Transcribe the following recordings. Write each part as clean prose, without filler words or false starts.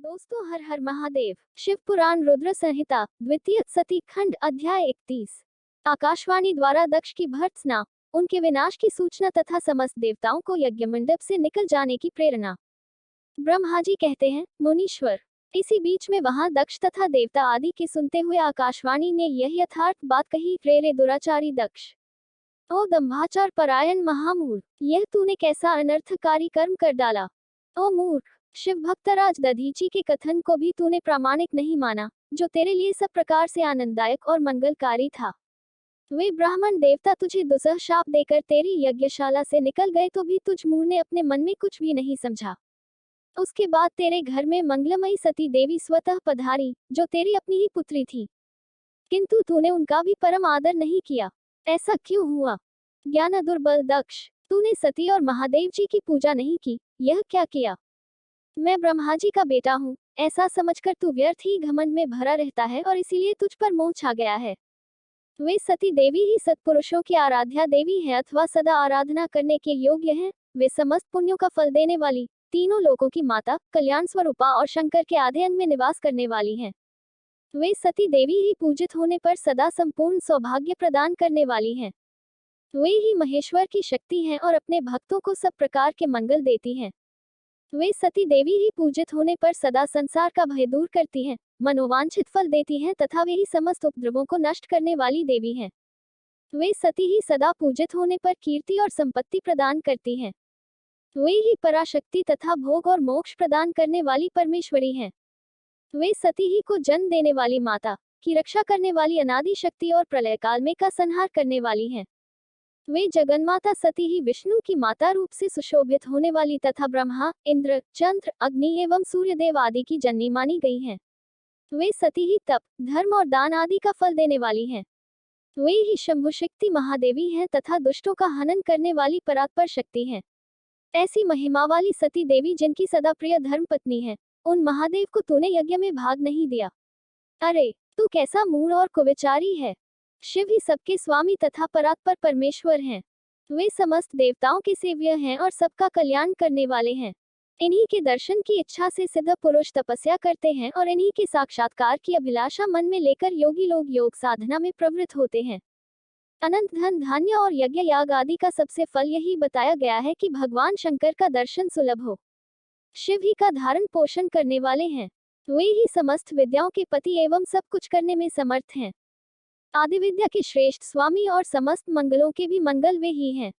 दोस्तों, हर हर महादेव। शिव पुराण रुद्र संहिता द्वितीय सती खंड अध्याय 31। आकाशवाणी द्वारा दक्ष की भर्त्सना, उनके विनाश की सूचना तथा समस्त देवताओं को यज्ञ मंडप से निकल जाने की प्रेरणा। ब्रह्मा जी कहते हैं, मुनीश्वर। इसी बीच में वहां दक्ष तथा देवता आदि के सुनते हुए आकाशवाणी ने यह यथार्थ बात कही, रे दुराचारी दक्ष, ओ दंभाचार परायण महामूर्ख, यह तूने कैसा अनर्थकारी कर्म कर डाला। ओ मूर्ख, शिव भक्तराज दधीची के कथन को भी तूने प्रामाणिक नहीं माना, जो तेरे लिए सब प्रकार से आनंददायक और मंगलकारी था। वे ब्राह्मण देवता तुझे दुसह शाप देकर तेरी यज्ञशाला से निकल गए तो भी तुझ मूढ़ ने अपने मन में कुछ भी नहीं समझा। उसके बाद तेरे घर में मंगलमयी सती देवी स्वतः पधारी, जो तेरी अपनी ही पुत्री थी, किंतु तूने उनका भी परम आदर नहीं किया। ऐसा क्यों हुआ? ज्ञान दुर्बल दक्ष, तूने सती और महादेव जी की पूजा नहीं की, यह क्या किया? मैं ब्रह्मा जी का बेटा हूँ, ऐसा समझकर तू व्यर्थ ही घमंड में भरा रहता है और इसीलिए तुझ पर मोह छा गया है। वे सती देवी ही सत्पुरुषों की आराध्या देवी है अथवा सदा आराधना करने के योग्य है। वे समस्त पुण्यों का फल देने वाली, तीनों लोकों की माता, कल्याण स्वरूपा और शंकर के आधे अंग में निवास करने वाली हैं। वे सती देवी ही पूजित होने पर सदा संपूर्ण सौभाग्य प्रदान करने वाली हैं। वे ही महेश्वर की शक्ति हैं और अपने भक्तों को सब प्रकार के मंगल देती हैं। वे सती देवी ही पूजित होने पर सदा संसार का भय दूर करती हैं, मनोवांछित फल देती हैं तथा वे ही समस्त उपद्रवों को नष्ट करने वाली देवी हैं। वे सती ही सदा पूजित होने पर कीर्ति और संपत्ति प्रदान करती हैं। वे ही पराशक्ति तथा भोग और मोक्ष प्रदान करने वाली परमेश्वरी हैं। वे सती ही को जन्म देने वाली माता, की रक्षा करने वाली अनादि शक्ति और प्रलय काल में का संहार करने वाली हैं। वे जगन्माता सती ही विष्णु की माता रूप से सुशोभित होने वाली तथा ब्रह्मा, इंद्र, चंद्र, अग्नि एवं सूर्यदेव आदि की जननी मानी गई हैं। वे सती ही तप, धर्म और दान आदि का फल देने वाली हैं। वे ही शंभु शक्ति महादेवी हैं तथा दुष्टों का हनन करने वाली परात्पर शक्ति हैं। ऐसी महिमा वाली सती देवी जिनकी सदा प्रिय धर्म पत्नी है, उन महादेव को तूने यज्ञ में भाग नहीं दिया। अरे, तू कैसा मूढ़ और कुविचारी है। शिव ही सबके स्वामी तथा परात्पर परमेश्वर हैं। वे समस्त देवताओं के सेव्य हैं और सबका कल्याण करने वाले हैं। इन्हीं के दर्शन की इच्छा से सिद्ध पुरुष तपस्या करते हैं और इन्हीं के साक्षात्कार की अभिलाषा मन में लेकर योगी लोग योग साधना में प्रवृत्त होते हैं। अनंत धन धान्य और यज्ञ याग आदि का सबसे फल यही बताया गया है कि भगवान शंकर का दर्शन सुलभ हो। शिव ही का धारण पोषण करने वाले हैं। वे ही समस्त विद्याओं के पति एवं सब कुछ करने में समर्थ हैं। आदि विद्या के श्रेष्ठ स्वामी और समस्त मंगलों के भी मंगल वे ही हैं।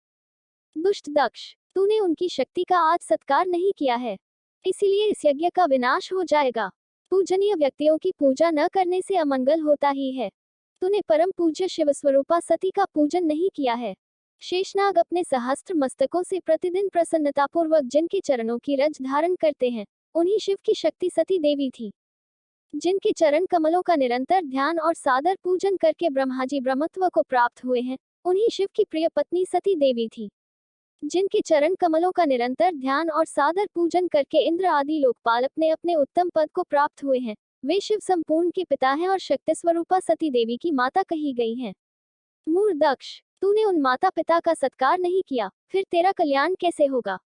दुष्ट दक्ष, तूने उनकी शक्ति का आज सत्कार नहीं किया है, इसीलिए इस यज्ञ का विनाश हो जाएगा। पूजनीय व्यक्तियों की पूजा न करने से अमंगल होता ही है। तूने परम पूज्य शिव स्वरूपा सती का पूजन नहीं किया है। शेषनाग अपने सहस्त्र मस्तकों से प्रतिदिन प्रसन्नतापूर्वक जिनके चरणों की रज धारण करते हैं, उन्हीं शिव की शक्ति सती देवी थी। जिनके चरण कमलों का निरंतर ध्यान और सादर पूजन करके ब्रह्माजी ब्रह्मत्व को प्राप्त हुए हैं, उन्हीं शिव की प्रिय पत्नी सती देवी थी। जिनके चरण कमलों का निरंतर ध्यान और सादर पूजन करके इंद्र आदि लोकपाल अपने अपने उत्तम पद को प्राप्त हुए हैं, वे शिव संपूर्ण के पिता हैं और शक्ति स्वरूपा सती देवी की माता कही गई हैं। मूढ़ दक्ष, तूने उन माता पिता का सत्कार नहीं किया, फिर तेरा कल्याण कैसे होगा?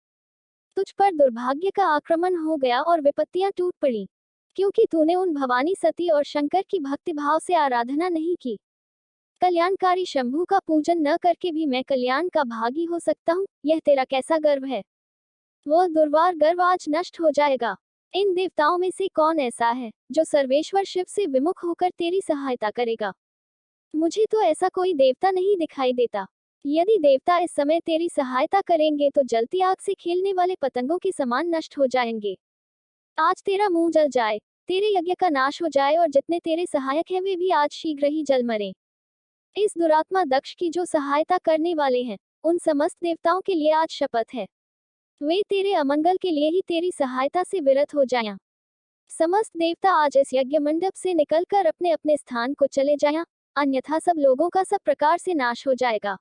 तुझ पर दुर्भाग्य का आक्रमण हो गया और विपत्तियां टूट पड़ी, क्योंकि तूने उन भवानी सती और शंकर की भक्तिभाव से आराधना नहीं की। कल्याणकारी शंभु का पूजन न करके भी मैं कल्याण का भागी हो सकता हूँ, यह तेरा कैसा गर्व है? वह दुर्वार गर्व आज नष्ट हो जाएगा। इन देवताओं में से कौन ऐसा है जो सर्वेश्वर शिव से विमुख होकर तेरी सहायता करेगा? मुझे तो ऐसा कोई देवता नहीं दिखाई देता। यदि देवता इस समय तेरी सहायता करेंगे तो जलती आग से खेलने वाले पतंगों के समान नष्ट हो जाएंगे। आज तेरा मुंह जल जाए, तेरे यज्ञ का नाश हो जाए और जितने तेरे सहायक हैं वे भी आज शीघ्र ही जल मरें। इस दुरात्मा दक्ष की जो सहायता करने वाले हैं, उन समस्त देवताओं के लिए आज शपथ है, वे तेरे अमंगल के लिए ही तेरी सहायता से विरत हो जाएं। समस्त देवता आज इस यज्ञ मंडप से निकलकर अपने अपने स्थान को चले जाएं, अन्यथा सब लोगों का सब प्रकार से नाश हो जाएगा।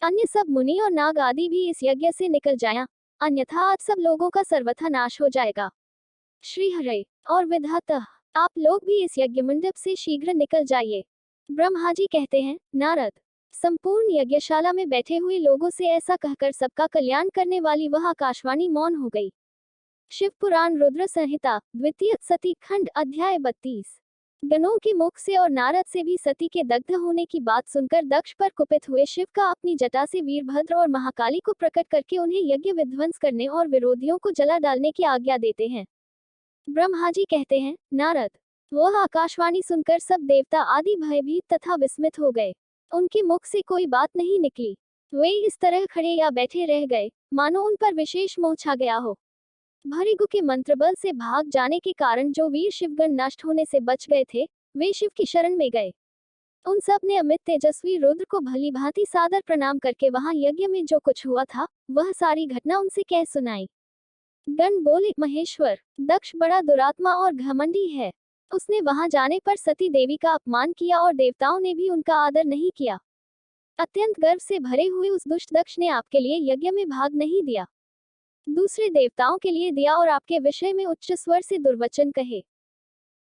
अन्य सब मुनि और नाग आदि भी इस यज्ञ से निकल जाएं, अन्यथा आज सब लोगों का सर्वथा नाश हो जाएगा। श्री हरे और विधाता, आप लोग भी इस यज्ञ मंडप से शीघ्र निकल जाइए। ब्रह्मा जी कहते हैं, नारद, संपूर्ण यज्ञशाला में बैठे हुए लोगों से ऐसा कहकर सबका कल्याण करने वाली वह आकाशवाणी मौन हो गई। शिव पुराण रुद्र संहिता द्वितीय सती खंड अध्याय 32। गणों के मुख से और नारद से भी सती के दग्ध होने की बात सुनकर दक्ष पर कुपित हुए शिव का अपनी जटा से वीरभद्र और महाकाली को प्रकट करके उन्हें यज्ञ विध्वंस करने और विरोधियों को जला डालने की आज्ञा देते हैं। ब्रह्मा जी कहते हैं, नारद, वह आकाशवाणी सुनकर सब देवता आदि भयभीत तथा विस्मित हो गए। उनके मुख से कोई बात नहीं निकली। वे इस तरह खड़े या बैठे रह गए मानो उन पर विशेष मोह छा गया हो। भृगु के मंत्रबल से भाग जाने के कारण जो वीर शिवगण नष्ट होने से बच गए थे, वे शिव की शरण में गए। उन सब ने अमित तेजस्वी रुद्र को भली भांति सादर प्रणाम करके वहां यज्ञ में जो कुछ हुआ था वह सारी घटना उनसे कह सुनाई। गण बोले, महेश्वर, दक्ष बड़ा दुरात्मा और घमंडी है। उसने वहां जाने पर सती देवी का अपमान किया और देवताओं ने भी उनका आदर नहीं किया। अत्यंत गर्व से भरे हुए उस दुष्ट दक्ष ने आपके लिए यज्ञ में भाग नहीं दिया, दूसरे देवताओं के लिए दिया और आपके विषय में उच्च स्वर से दुर्वचन कहे।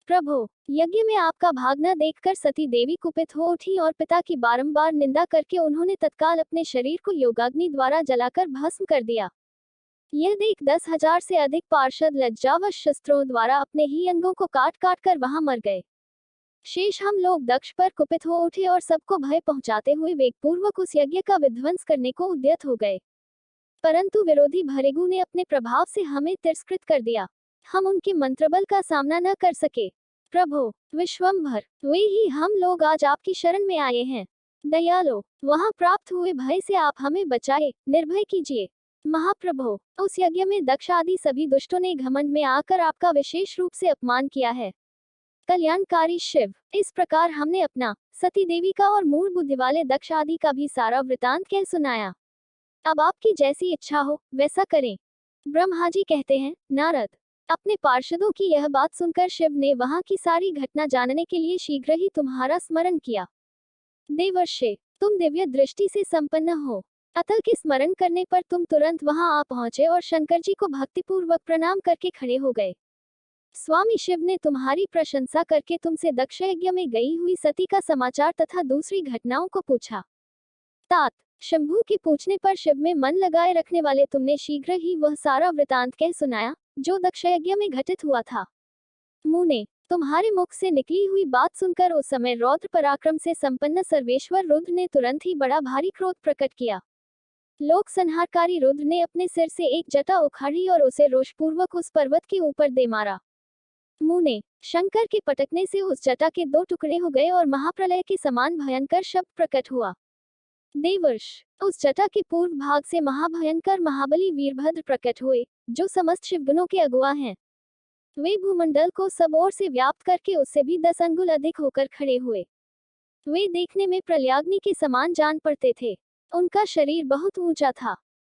प्रभो, यज्ञ में आपका भाग न देखकर सती देवी कुपित हो उठी और पिता की बारंबार निंदा करके उन्होंने तत्काल अपने शरीर को योगाग्नि द्वारा जलाकर भस्म कर दिया। यह देख 10,000 से अधिक पार्षद लज्जावश शस्त्रों द्वारा अपने ही अंगों को काट काट कर वहां मर गए। शेष हम लोग दक्ष पर कुपित हो उठे और सबको भय पहुंचाते हुए वेगपूर्वक उस यज्ञ का विध्वंस करने को उद्यत हो गए, परंतु विरोधी भृगु ने अपने प्रभाव से हमें तिरस्कृत कर दिया। हम उनके मंत्रबल का सामना न कर सके। प्रभो विश्वम्भर, वे ही हम लोग आज आपकी शरण में आए हैं। दयालो, वहां प्राप्त हुए भय से आप हमें बचाए, निर्भय कीजिए। महाप्रभो, उस यज्ञ में दक्ष आदि सभी दुष्टों ने घमंड में आकर आपका विशेष रूप से अपमान किया है। कल्याणकारी शिव, इस प्रकार हमने अपना, सती देवी का और मूढ़ बुद्धि वाले दक्ष आदि का भी सारा वृतांत कह सुनाया। अब आपकी जैसी इच्छा हो वैसा करें। ब्रह्मा जी कहते हैं, नारद, अपने पार्षदों की यह बात सुनकर शिव ने वहां की सारी घटना जानने के लिए शीघ्र ही तुम्हारा स्मरण किया। देवर्षे, तुम दिव्य दृष्टि से संपन्न हो, अतः के स्मरण करने पर तुम तुरंत वहां आ पहुंचे और शंकर जी को भक्तिपूर्वक प्रणाम करके खड़े हो गए। स्वामी शिव ने तुम्हारी प्रशंसा करके तुमसे दक्ष यज्ञ में गई हुई सती का समाचार तथा दूसरी घटनाओं को पूछा। तात, शंभू के पूछने पर शिव में मन लगाए रखने वाले तुमने शीघ्र ही वह सारा वृतांत कह सुनाया जो दक्ष यज्ञ में घटित हुआ था। मुने, तुम्हारे मुख से निकली हुई बात सुनकर उस समय रौद्र पराक्रम से संपन्न सर्वेश्वर रुद्र ने तुरंत ही बड़ा भारी क्रोध प्रकट किया। लोक संहारकारी रुद्र ने अपने सिर से एक जटा उखाड़ी और उसे रोषपूर्वक उस पर्वत के ऊपर दे मारा। मुने, शंकर के पटकने से उस जटा के 2 टुकड़े हो गए और महाप्रलय के समान भयंकर शब्द प्रकट हुआ। देवर्ष, उस जटा के पूर्व भाग से महाभयंकर महाबली वीरभद्र प्रकट हुए, जो समस्त शिवगणों के अगुआ हैं। वे भूमंडल को सब ओर से व्याप्त करके उससे भी 10 अंगुल अधिक होकर खड़े हुए। वे देखने में प्रलयाग्नि के समान जान पड़ते थे। उनका शरीर बहुत ऊंचा था।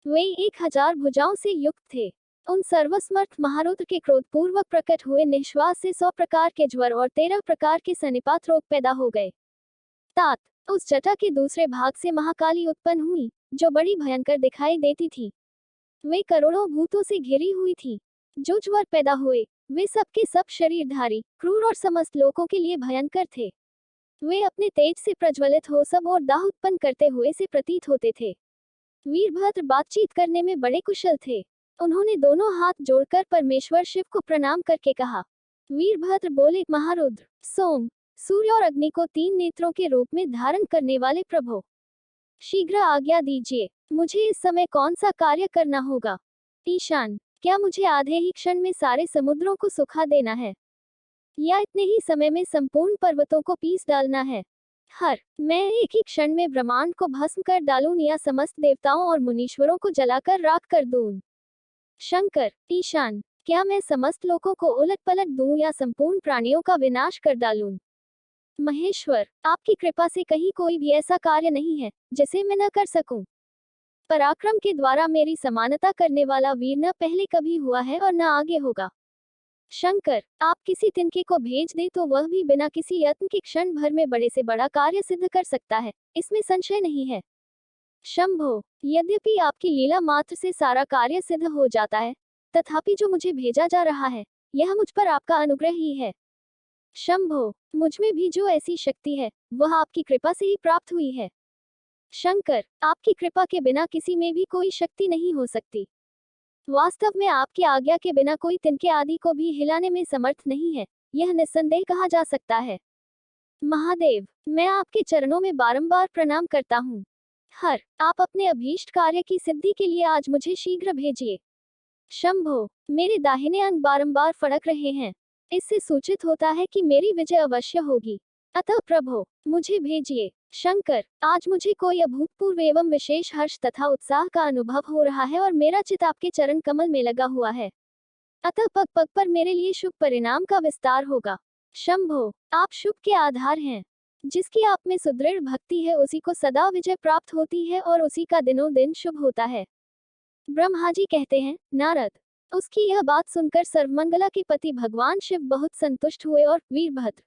वे 1000 भुजाओं से युक्त थे। उन सर्वसमर्थ महारुद्र के क्रोध पूर्वक प्रकट हुए निश्वास से 100 प्रकार के ज्वर और 13 प्रकार के सनिपात रोग पैदा हो गए। तात, उस जटा के दूसरे भाग से महाकाली उत्पन्न हुई, जो बड़ी भयंकर दिखाई देती थी। वे करोड़ों भूतों से घिरी हुई थी। जो ज्वर पैदा हुए वे सबके सब शरीरधारी, क्रूर और समस्त लोगों के लिए भयंकर थे। वे अपने तेज से प्रज्वलित हो सब और दाह उत्पन्न करते हुए से प्रतीत होते थे। वीरभद्र बातचीत करने में बड़े कुशल थे। उन्होंने दोनों हाथ जोड़कर परमेश्वर शिव को प्रणाम करके कहा। वीरभद्र बोले, महारुद्र, सोम, सूर्य और अग्नि को 3 नेत्रों के रूप में धारण करने वाले प्रभो, शीघ्र आज्ञा दीजिए, मुझे इस समय कौन सा कार्य करना होगा। ईशान, क्या मुझे आधे ही क्षण में सारे समुद्रों को सुखा देना है, या इतने ही समय में संपूर्ण पर्वतों को पीस डालना है। हर, मैं एक ही क्षण में ब्रह्मांड को भस्म कर डालूं या समस्त देवताओं और मुनीश्वरों को जलाकर राख कर दूं। शंकर, ईशान, क्या मैं समस्त लोगों को उलट पलट दूं या संपूर्ण प्राणियों का विनाश कर डालूं। महेश्वर, आपकी कृपा से कहीं कोई भी ऐसा कार्य नहीं है जिसे मैं न कर सकूं। पराक्रम के द्वारा मेरी समानता करने वाला वीर न पहले कभी हुआ है और न आगे होगा। शंकर, आप किसी तिनके को भेज दे तो वह भी बिना किसी यत्न के क्षण भर में बड़े से बड़ा कार्य सिद्ध कर सकता है, इसमें संशय नहीं है। शंभो, यद्यपि आपकी लीला मात्र से सारा कार्य सिद्ध हो जाता है, तथापि जो मुझे भेजा जा रहा है यह मुझ पर आपका अनुग्रह ही है। शंभो, मुझमें भी जो ऐसी शक्ति है वह आपकी कृपा से ही प्राप्त हुई है। शंकर, आपकी कृपा के बिना किसी में भी कोई शक्ति नहीं हो सकती। वास्तव में आपकी आज्ञा के बिना कोई तिनके आदि को भी हिलाने में समर्थ नहीं है, यह निस्संदेह कहा जा सकता है। महादेव, मैं आपके चरणों में बारंबार प्रणाम करता हूँ। आप अपने अभीष्ट कार्य की सिद्धि के लिए आज मुझे शीघ्र भेजिए। शंभो, मेरे दाहिने अंग बारंबार फड़क रहे हैं, इससे सूचित होता है कि मेरी विजय अवश्य होगी, अतः प्रभो, मुझे भेजिए। शंकर, आज मुझे कोई अभूतपूर्व एवं विशेष हर्ष तथा उत्साह का अनुभव हो रहा है और मेरा चित्त आपके चरण कमल में लगा हुआ है, अतः पग पग पर मेरे लिए शुभ परिणाम का विस्तार होगा। शंभो, आप शुभ के आधार हैं, जिसकी आप में सुदृढ़ भक्ति है उसी को सदा विजय प्राप्त होती है और उसी का दिनों दिन शुभ होता है। ब्रह्मा जी कहते हैं, नारद, उसकी यह बात सुनकर सर्वमंगला के पति भगवान शिव बहुत संतुष्ट हुए और वीरभद्र,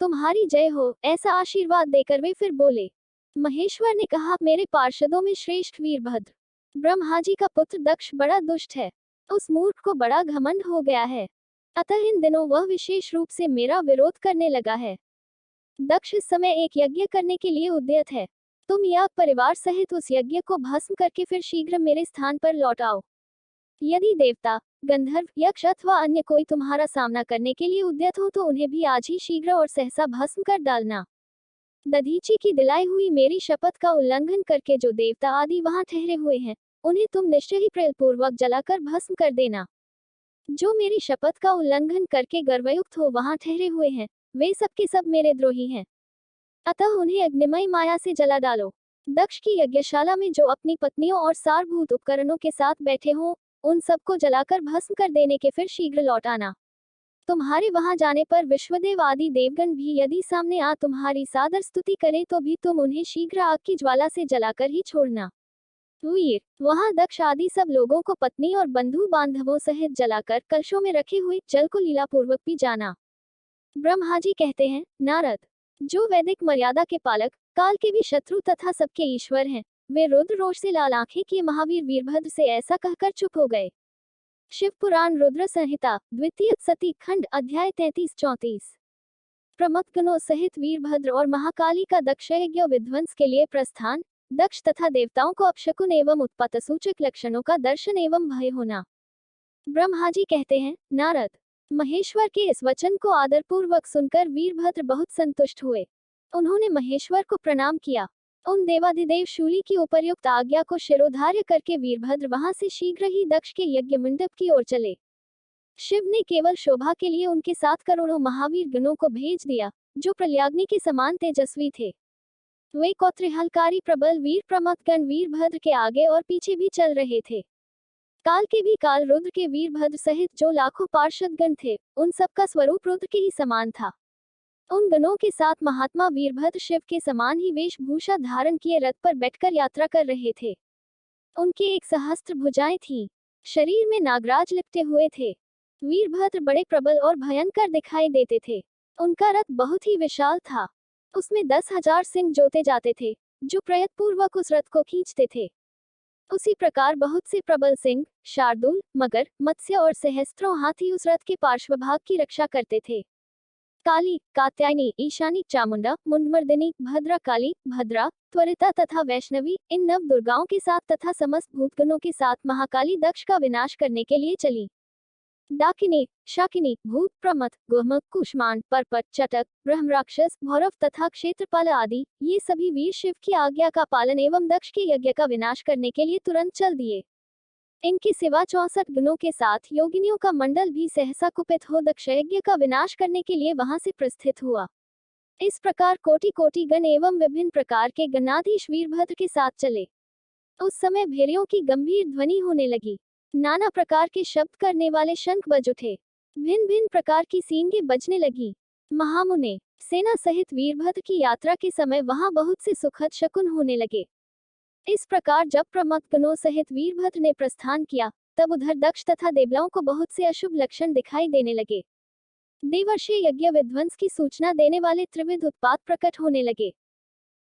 तुम्हारी जय हो, ऐसा आशीर्वाद देकर वे फिर बोले। महेश्वर ने कहा, मेरे पार्षदों में श्रेष्ठ वीरभद्र, ब्रह्मा जी का पुत्र दक्ष बड़ा दुष्ट है, उस मूर्ख को बड़ा घमंड हो गया है, अतः इन दिनों वह विशेष रूप से मेरा विरोध करने लगा है। दक्ष इस समय एक यज्ञ करने के लिए उद्यत है, तुम याग परिवार सहित उस यज्ञ को भस्म करके फिर शीघ्र मेरे स्थान पर लौट आओ। यदि देवता, गंधर्व, यक्ष अथवा अन्य कोई तुम्हारा सामना करने के लिए उद्यत हो तो उन्हें भी आज ही शीघ्र और सहसा भस्म कर डालना। दधीची की दिलाई हुई मेरी शपथ का उल्लंघन करके जो देवता आदि वहां ठहरे हुए हैं, उन्हें तुम निश्चय ही प्रेमपूर्वक जलाकर भस्म कर देना। जो मेरी शपथ का उल्लंघन करके गर्वयुक्त हो वहां ठहरे हुए हैं, वे सब के सब मेरे द्रोही हैं, अतः उन्हें अग्निमय माया से जला डालो। दक्ष की यज्ञशाला में जो अपनी पत्नियों और सारभूत उपकरणों के साथ बैठे हों, उन सबको जलाकर भस्म कर देने के फिर शीघ्र लौट आना। तुम्हारे वहां जाने पर विश्वदेव आदि देवगण भी यदि सामने आ तुम्हारी सादर स्तुति करें तो भी तुम उन्हें शीघ्र आग की ज्वाला से जलाकर ही छोड़ना। वीर, वहां दक्ष आदि सब लोगों को पत्नी और बंधु बांधवों सहित जलाकर कलशों में रखे हुए जल को लीलापूर्वक पी जाना। ब्रह्मा जी कहते हैं, नारद, जो वैदिक मर्यादा के पालक, काल के भी शत्रु तथा सबके ईश्वर हैं, वे रुद्र रोष से लाल आंखें किए महावीर वीरभद्र से ऐसा कहकर चुप हो गए। शिव पुराण रुद्र संहिता द्वितीय सती खंड अध्याय 33-34। प्रमथगणों सहित वीरभद्र और महाकाली का दक्ष यज्ञ विध्वंस के लिए प्रस्थान। दक्ष तथा देवताओं को अपशकुन एवं उत्पत्त सूचक लक्षणों का दर्शन एवं भय होना। ब्रह्मा जी कहते हैं, नारद, महेश्वर के इस वचन को आदरपूर्वक सुनकर वीरभद्र बहुत संतुष्ट हुए। उन्होंने महेश्वर को प्रणाम किया। उन देवाधिदेव शूली की उपर्युक्त आज्ञा को शिरोधार्य करके वीरभद्र वहां से शीघ्र ही दक्ष के यज्ञ मंडप की ओर चले। शिव ने केवल शोभा के लिए उनके साथ करोड़ों महावीर गणों को भेज दिया, जो प्रल्याग्नि के समान तेजस्वी थे। वे कौतूहलकारी प्रबल वीर प्रमथगण वीरभद्र के आगे और पीछे भी चल रहे थे। काल के भी काल रुद्र के वीरभद्र सहित जो लाखों पार्षदगण थे, उन सबका स्वरूप रुद्र के ही समान था। उन गणों के साथ महात्मा वीरभद्र शिव के समान ही वेशभूषा धारण किए रथ पर बैठकर यात्रा कर रहे थे। उनके 1 सहस्त्र भुजाएं थीं, शरीर में नागराज लिपटे हुए थे। वीरभद्र बड़े प्रबल और भयंकर दिखाई देते थे। उनका रथ बहुत ही विशाल था, उसमें 10,000 सिंह जोते जाते थे, जो प्रयत्नपूर्वक उस रथ को खींचते थे। उसी प्रकार बहुत से प्रबल सिंह, शार्दूल, मगर, मत्स्य और सहस्त्रों हाथी उस रथ के पार्श्वभाग की रक्षा करते थे। काली, कात्यायनी, ईशानी, चामुंडा, मुंडमर्दिनी, भद्रा काली, भद्रा, त्वरिता तथा वैष्णवी, इन 9 दुर्गाओं के साथ तथा समस्त भूतगणों के साथ महाकाली दक्ष का विनाश करने के लिए चली। डाकिनी, शाकिनी, भूत, प्रमथ, गुहमक, कुष्मांड, परपट, चटक, ब्रह्मराक्षस, भौरव तथा क्षेत्रपाल आदि, ये सभी वीर शिव की आज्ञा का पालन एवं दक्ष के यज्ञ का विनाश करने के लिए तुरंत चल दिए। इनके सिवा 64 गणों के साथ योगिनियों का मंडल भी सहसा कुपित हो दक्ष यज्ञ का विनाश करने के लिए वहां से प्रस्थित हुआ। इस प्रकार कोटि कोटि गण एवं विभिन्न प्रकार के गणाधीश वीरभद्र के साथ चले। उस समय भेड़ियों की गंभीर ध्वनि होने लगी, नाना प्रकार के शब्द करने वाले शंख बज उठे, भिन्न भिन्न प्रकार की सींगे बजने लगी। महामुने, सेना सहित वीरभद्र की यात्रा के समय वहां बहुत से सुखद शकुन होने लगे। इस प्रकार जब प्रमथगणों सहित वीरभद्र ने प्रस्थान किया, तब उधर दक्ष तथा देवलाओं को बहुत से अशुभ लक्षण दिखाई देने लगे। देवर्षि यज्ञ विध्वंस की सूचना देने वाले त्रिविध उत्पात प्रकट होने लगे।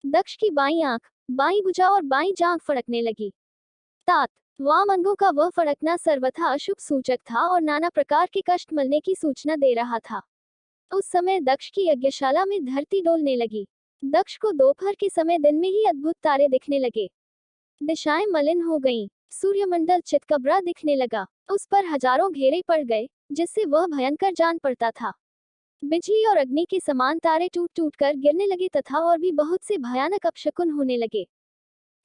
दक्ष की बाईं आंख, बाईं भुजा और बाईं जांघ फड़कने लगी। तात, वाम अंगों का वह फड़कना सर्वथा अशुभ सूचक था और नाना प्रकार के कष्ट मिलने की सूचना दे रहा था। उस समय दक्ष की यज्ञशाला में धरती डोलने लगी। दक्ष को दोपहर के समय दिन में ही अद्भुत तारे दिखने लगे। दिशाएं मलिन हो गईं, सूर्यमंडल चितकबरा दिखने लगा। उस पर हजारों घेरे पड़ गए, जिससे वह भयंकर जान पड़ता था। बिजली और अग्नि के समान तारे टूट टूट कर गिरने लगे तथा और भी बहुत से भयानक अपशकुन होने लगे।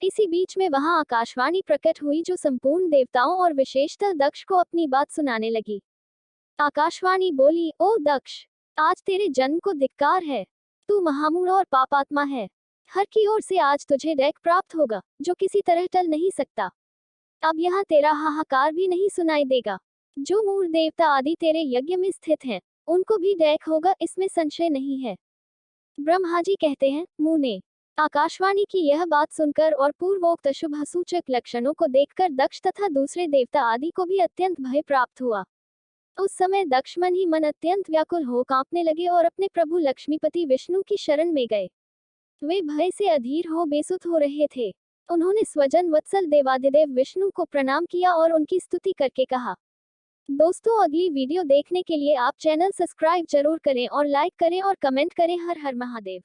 इसी बीच में वहां आकाशवाणी प्रकट हुई, जो संपूर्ण देवताओं और विशेषतः दक्ष को अपनी बात सुनाने लगी। आकाशवाणी बोली, ओ दक्ष, आज तेरे जन्म को धिक्कार है। तू महामूढ़ और पापात्मा है। हर की ओर से आज तुझे दैक प्राप्त होगा, जो किसी तरह टल नहीं सकता। अब यहाँ तेरा हाहाकार भी नहीं सुनाई देगा। जो मूढ़ देवता आदि तेरे यज्ञ में स्थित हैं, उनको भी दैक होगा, इसमें संशय नहीं है। ब्रह्मा जी कहते हैं, मुने। आकाशवाणी की यह बात सुनकर और पूर्वोक्त शुभ सूचक लक्षणों को देखकर दक्ष तथा दूसरे देवता आदि को भी अत्यंत भय प्राप्त हुआ। उस समय दक्ष मन ही मन अत्यंत व्याकुल हो कांपने लगे और अपने प्रभु लक्ष्मीपति विष्णु की शरण में गए। वे भय से अधीर हो बेसुध हो रहे थे। उन्होंने स्वजन वत्सल देवाधिदेव विष्णु को प्रणाम किया और उनकी स्तुति करके कहा। दोस्तों, अगली वीडियो देखने के लिए आप चैनल सब्सक्राइब जरूर करें और लाइक करें और कमेंट करें। हर हर महादेव।